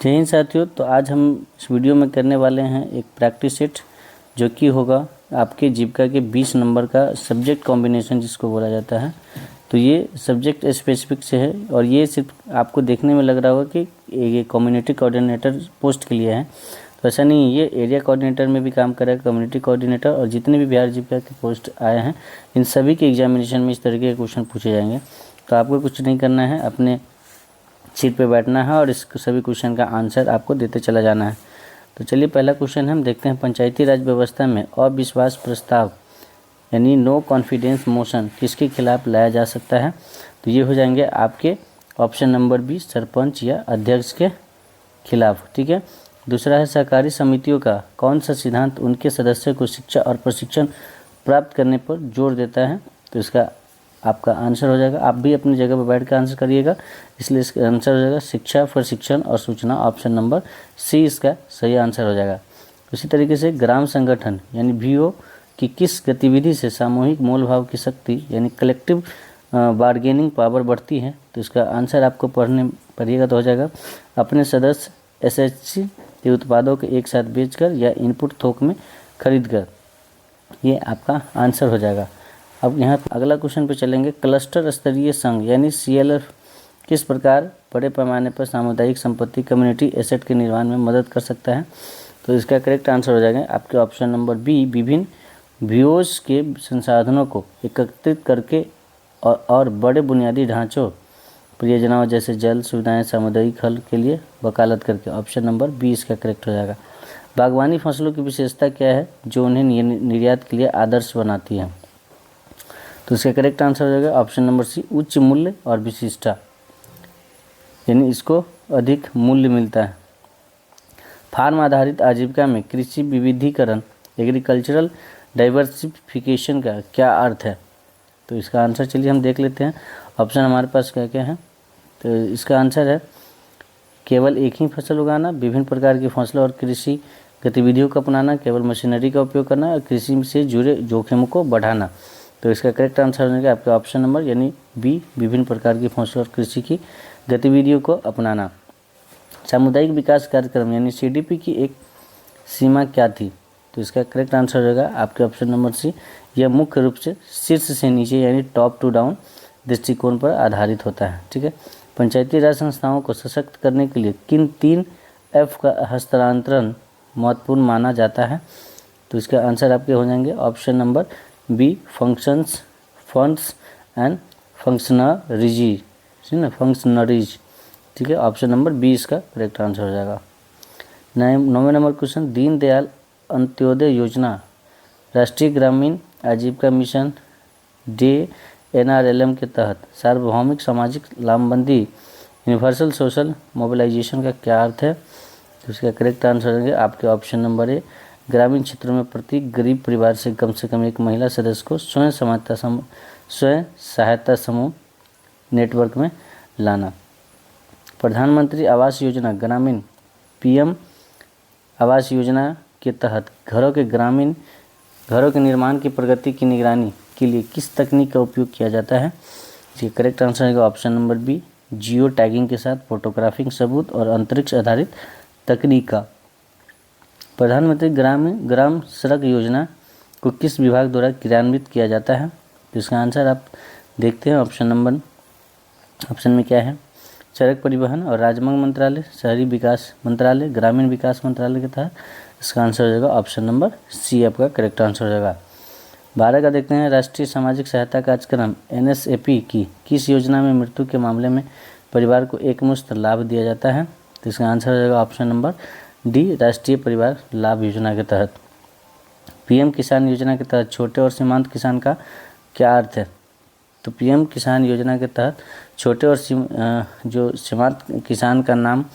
जय हिंद साथियों। तो आज हम इस वीडियो में करने वाले हैं एक प्रैक्टिस सेट जो कि होगा आपके जीविका के 20 नंबर का सब्जेक्ट कॉम्बिनेशन जिसको बोला जाता है। तो ये सब्जेक्ट स्पेसिफिक से है और ये सिर्फ आपको देखने में लग रहा होगा कि ये कम्युनिटी कोऑर्डिनेटर पोस्ट के लिए है। तो ऐसा नहीं है, ये एरिया कोऑर्डिनेटर में भी काम करेगा, कम्युनिटी कोऑर्डिनेटर, और जितने भी बिहार जीविका के पोस्ट आए हैं इन सभी के एग्जामिनेशन में इस तरीके के क्वेश्चन पूछे जाएंगे। तो आपको कुछ नहीं करना है, अपने सीट पे बैठना है और इस सभी क्वेश्चन का आंसर आपको देते चला जाना है। तो चलिए पहला क्वेश्चन हम देखते हैं। पंचायती राज व्यवस्था में अविश्वास प्रस्ताव यानी नो कॉन्फिडेंस मोशन किसके खिलाफ लाया जा सकता है? तो ये हो जाएंगे आपके ऑप्शन नंबर बी, सरपंच या अध्यक्ष के खिलाफ। ठीक है। दूसरा है सहकारी समितियों का कौन सा सिद्धांत उनके सदस्यों को शिक्षा और प्रशिक्षण प्राप्त करने पर जोर देता है? तो इसका आपका आंसर हो जाएगा, आप भी अपनी जगह पर बैठ कर आंसर करिएगा, इसलिए इसका आंसर हो जाएगा शिक्षा, प्रशिक्षण और सूचना। ऑप्शन नंबर सी इसका सही आंसर हो जाएगा। इसी तरीके से ग्राम संगठन यानी वीओ की किस गतिविधि से सामूहिक मोल भाव की शक्ति यानी कलेक्टिव बार्गेनिंग पावर बढ़ती है? तो इसका आंसर आपको पढ़िएगा तो हो जाएगा अपने सदस्य एसएचसी के उत्पादों को एक साथ बेचकर या इनपुट थोक में खरीद कर। ये आपका आंसर हो जाएगा। अब यहाँ अगला क्वेश्चन पे चलेंगे। क्लस्टर स्तरीय संघ यानी सीएलएफ किस प्रकार बड़े पैमाने पर सामुदायिक संपत्ति कम्युनिटी एसेट के निर्माण में मदद कर सकता है? तो इसका करेक्ट आंसर हो जाएगा आपके ऑप्शन नंबर बी, विभिन्न व्यूज के संसाधनों को एकत्रित करके और बड़े बुनियादी ढांचों परियोजनाओं जैसे जल सुविधाएं सामुदायिक हल के लिए वकालत करके। ऑप्शन नंबर बी इसका करेक्ट हो जाएगा। बागवानी फसलों की विशेषता क्या है जो उन्हें निर्यात के लिए आदर्श बनाती है? तो इसका करेक्ट आंसर हो जाएगा ऑप्शन नंबर सी, उच्च मूल्य और विशिष्टता, यानी इसको अधिक मूल्य मिलता है। फार्म आधारित आजीविका में कृषि विविधीकरण एग्रीकल्चरल डाइवर्सिफिकेशन का क्या अर्थ है? तो इसका आंसर चलिए हम देख लेते हैं। ऑप्शन हमारे पास क्या क्या है? तो इसका आंसर है केवल एक ही फसल उगाना, विभिन्न प्रकार की फसलों और कृषि गतिविधियों को अपनाना, केवल मशीनरी का उपयोग करना और कृषि से जुड़े जोखिम को बढ़ाना। तो इसका करेक्ट आंसर होगा आपका ऑप्शन नंबर यानी बी, विभिन्न प्रकार की फसलों और कृषि की गतिविधियों को अपनाना। सामुदायिक विकास कार्यक्रम यानी सीडीपी की एक सीमा क्या थी? तो इसका करेक्ट आंसर होगा आपके ऑप्शन नंबर सी, यह मुख्य रूप से शीर्ष से नीचे यानी टॉप टू डाउन दृष्टिकोण पर आधारित होता है। ठीक है। पंचायती राज संस्थाओं को सशक्त करने के लिए किन 3 एफ का हस्तांतरण महत्वपूर्ण माना जाता है? तो इसका आंसर आपके हो जाएंगे option number B, functions, funds and functionaries. ठीक है। ऑप्शन नंबर बी इसका करेक्ट आंसर हो जाएगा। 9वें नंबर क्वेश्चन। दीनदयाल अंत्योदय योजना राष्ट्रीय ग्रामीण आजीविका मिशन DNRLM के तहत सार्वभौमिक सामाजिक लामबंदी यूनिवर्सल सोशल मोबिलाइजेशन का क्या अर्थ है? तो इसका करेक्ट आंसर होंगे आपके ऑप्शन नंबर ए, ग्रामीण क्षेत्रों में प्रत्येक गरीब परिवार से कम एक महिला सदस्य को स्वयं सहायता समूह नेटवर्क में लाना। प्रधानमंत्री आवास योजना ग्रामीण PM आवास योजना के तहत घरों के निर्माण की प्रगति की निगरानी के लिए किस तकनीक का उपयोग किया जाता है? इसका करेक्ट आंसर है option number B, geo tagging के साथ फोटोग्राफिक सबूत और अंतरिक्ष आधारित तकनीक का। प्रधानमंत्री ग्राम सड़क योजना को किस विभाग द्वारा क्रियान्वित किया जाता है? तो इसका आंसर आप देखते हैं ऑप्शन में क्या है? सड़क परिवहन और राजमार्ग मंत्रालय, शहरी विकास मंत्रालय, ग्रामीण विकास मंत्रालय के तहत। इसका आंसर हो जाएगा ऑप्शन नंबर सी आपका करेक्ट आंसर हो जाएगा। 12 का देखते हैं। राष्ट्रीय सामाजिक सहायता कार्यक्रम NSAP की किस योजना में मृत्यु के मामले में परिवार को एकमुश्त लाभ दिया जाता है? तो इसका आंसर हो जाएगा ऑप्शन नंबर डी, राष्ट्रीय परिवार लाभ योजना के तहत। PM किसान योजना के तहत छोटे और सीमांत किसान का क्या अर्थ है? तो PM किसान योजना के तहत छोटे और जो सीमांत किसान का नाम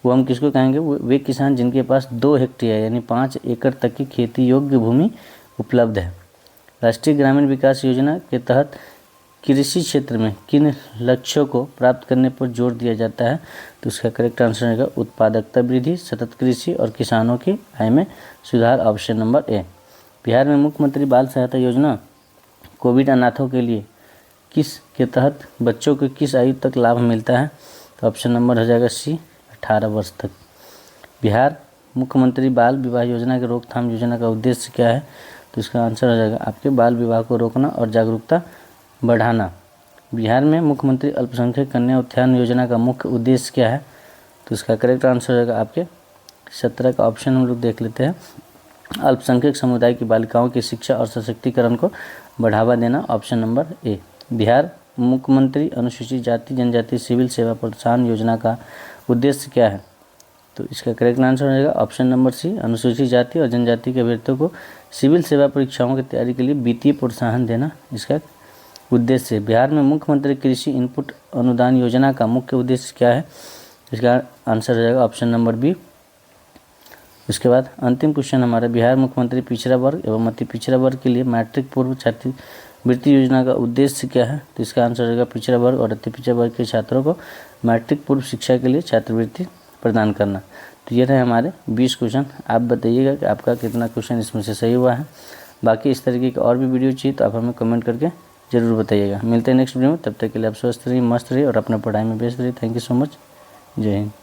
वो हम किसको कहेंगे? वे किसान जिनके पास 2 हेक्टेयर यानी 5 एकड़ तक की खेती योग्य भूमि उपलब्ध है। राष्ट्रीय ग्रामीण विकास योजना के तहत कृषि क्षेत्र में किन लक्ष्यों को प्राप्त करने पर जोर दिया जाता है? तो इसका करेक्ट आंसर रहेगा उत्पादकता वृद्धि, सतत कृषि और किसानों की आय में सुधार। Option number A. बिहार में मुख्यमंत्री बाल सहायता योजना कोविड अनाथों के लिए किस के तहत बच्चों को किस आयु तक लाभ मिलता है? तो ऑप्शन नंबर हो जाएगा सी, 18 वर्ष तक। बिहार मुख्यमंत्री बाल विवाह योजना की रोकथाम योजना का उद्देश्य क्या है? तो इसका आंसर हो जाएगा आपके बाल विवाह को रोकना और जागरूकता बढ़ाना। बिहार में मुख्यमंत्री अल्पसंख्यक कन्या उत्थान योजना का मुख्य उद्देश्य क्या है? तो इसका करेक्ट आंसर हो जाएगा आपके 17 का ऑप्शन हम लोग देख लेते हैं। अल्पसंख्यक समुदाय की बालिकाओं की शिक्षा और सशक्तिकरण को बढ़ावा देना, ऑप्शन नंबर ए। बिहार मुख्यमंत्री अनुसूचित जाति जनजाति सिविल सेवा प्रोत्साहन योजना का उद्देश्य क्या है? तो इसका करेक्ट आंसर हो जाएगा ऑप्शन नंबर सी, अनुसूचित जाति और जनजाति के अभ्यर्थियों को सिविल सेवा परीक्षाओं की तैयारी के लिए वित्तीय प्रोत्साहन देना इसका उद्देश्य है। बिहार में मुख्यमंत्री कृषि इनपुट अनुदान योजना का मुख्य उद्देश्य क्या है? इसका आंसर हो जाएगा ऑप्शन नंबर बी। उसके बाद अंतिम क्वेश्चन हमारा, बिहार मुख्यमंत्री पिछड़ा वर्ग एवं अति पिछड़ा वर्ग के लिए मैट्रिक पूर्व छात्रवृत्ति योजना का उद्देश्य क्या है? तो इसका आंसर रहेगा पिछड़ा वर्ग और अति पिछड़ा वर्ग के छात्रों को मैट्रिक पूर्व शिक्षा के लिए छात्रवृत्ति प्रदान करना। तो ये रहे हमारे 20 क्वेश्चन। आप बताइएगा कि आपका कितना क्वेश्चन इसमें से सही हुआ है। बाकी इस तरीके के और भी वीडियो चाहिए तो आप हमें कमेंट करके ज़रूर बताइएगा। मिलते हैं नेक्स्ट वीडियो में, तब तक के लिए आप स्वस्थ रहिए, मस्त रहिए और अपना पढ़ाई में व्यस्त रहिए। Thank you so much. जय हिंद।